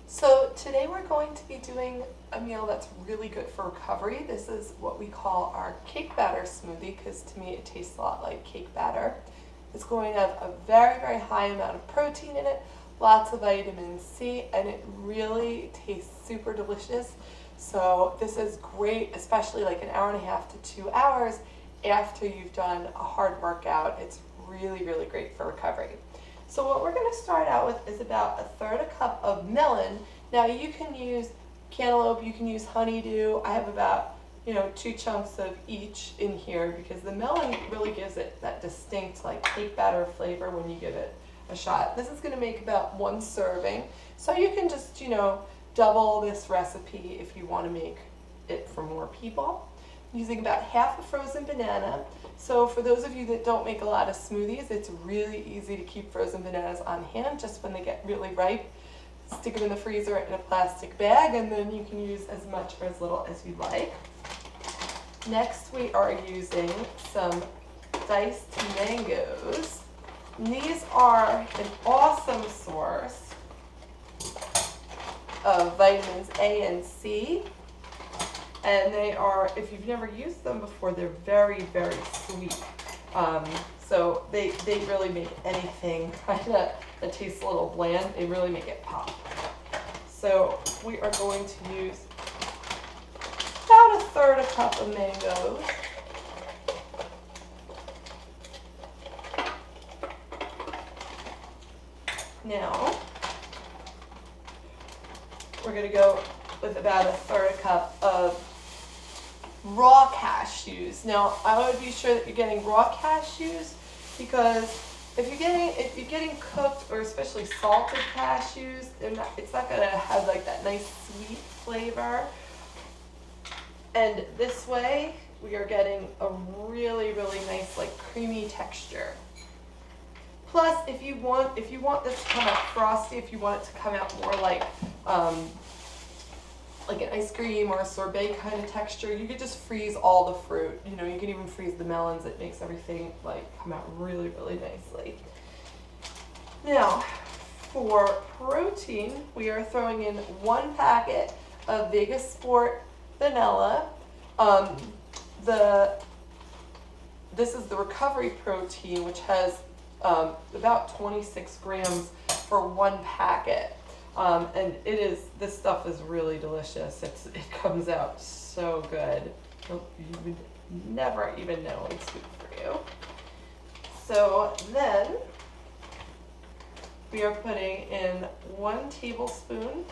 So today we're going to be doing a meal that's really good for recovery. This is what we call our cake batter smoothie because to me it tastes a lot like cake batter. It's going to have a very, very high amount of protein in it, lots of vitamin C, and it really tastes super delicious. So this is great, especially like an hour and a half to 2 hours after you've done a hard workout. It's really, really great for recovery. So what we're going to start out with is about 1/3 cup of melon. Now you can use cantaloupe, you can use honeydew. I have about 2 chunks of each in here because the melon really gives it that distinct like cake batter flavor when you give it a shot. This is going to make about 1 serving. So you can just double this recipe if you want to make it for more people. I'm using about half a frozen banana. So for those of you that don't make a lot of smoothies, it's really easy to keep frozen bananas on hand just when they get really ripe. Stick them in the freezer in a plastic bag and then you can use as much or as little as you like. Next we are using some diced mangoes. And these are an awesome source of vitamins A and C. And they are, if you've never used them before, they're very, very sweet. So they really make anything that tastes a little bland, they really make it pop. So we are going to use about 1/3 cup of mangoes. Now, we're going to go with about 1/3 cup of raw cashews. Now, I would be sure that you're getting raw cashews because if you're getting cooked or especially salted cashews, it's not going to have like that nice sweet flavor. And this way, we are getting a really, really nice like creamy texture. Plus, if you want this to come out frosty, if you want it to come out more like an ice cream or a sorbet kind of texture, you could just freeze all the fruit. You can even freeze the melons. It makes everything like come out really, really nicely. Now, for protein, we are throwing in 1 packet of Vegas Sport vanilla. This is the recovery protein, which has about 26 grams for 1 packet. And this stuff is really delicious. It comes out so good. You would never even know it's good for you. So then we are putting in 1 tablespoon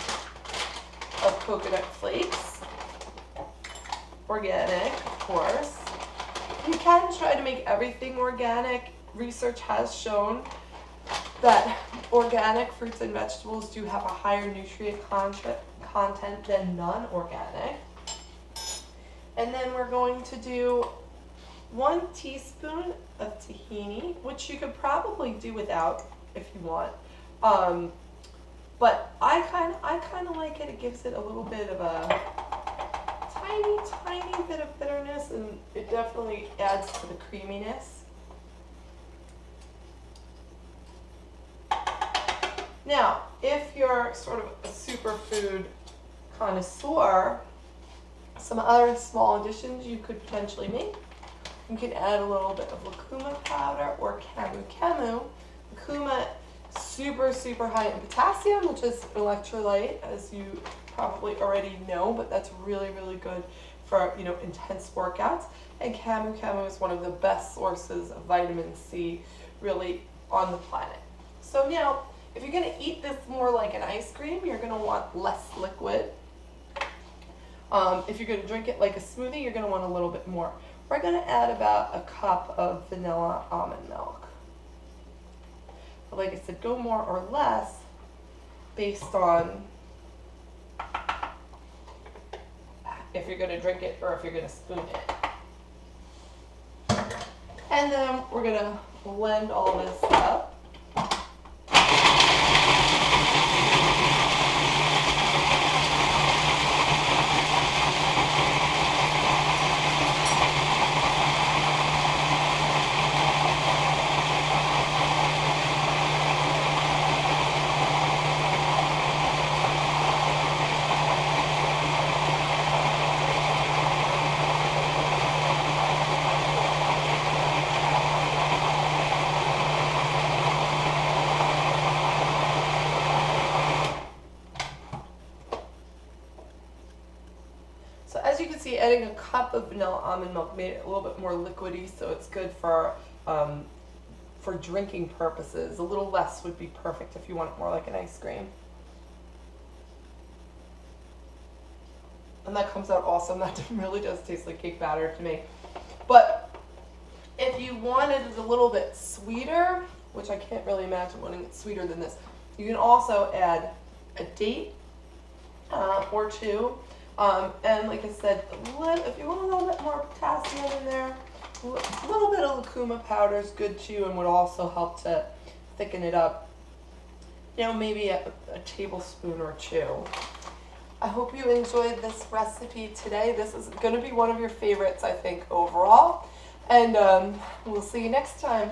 of coconut flakes. Organic, of course. You can try to make everything organic. Research has shown that organic fruits and vegetables do have a higher nutrient content than non-organic. And then we're going to do 1 teaspoon of tahini, which you could probably do without if you want. But I kind of like it. It gives it a little bit of a tiny bit of bitterness, and it definitely adds to the creaminess. Now, if you're sort of a superfood connoisseur, some other small additions you could potentially make. You can add a little bit of lucuma powder or camu. Lucuma, super high in potassium, which is an electrolyte, as you probably already know, but that's really, really good for intense workouts. And camu is one of the best sources of vitamin C really on the planet. So now, if you're going to eat this more like an ice cream, you're going to want less liquid. If you're going to drink it like a smoothie, you're going to want a little bit more. We're going to add about 1 cup of vanilla almond milk. But like I said, go more or less based on if you're going to drink it or if you're going to spoon it. And then we're going to blend all this up. see adding a cup of vanilla almond milk made it a little bit more liquidy, so it's good for drinking purposes. A little less would be perfect if you want it more like an ice cream. And that comes out awesome. That really does taste like cake batter to me. But if you wanted it a little bit sweeter, which I can't really imagine wanting it sweeter than this, you can also add a date or two. And like I said, if you want a little bit more potassium in there, a little bit of lucuma powder is good too and would also help to thicken it up. You know, maybe a tablespoon or two. I hope you enjoyed this recipe today. This is going to be one of your favorites, I think, overall. And we'll see you next time.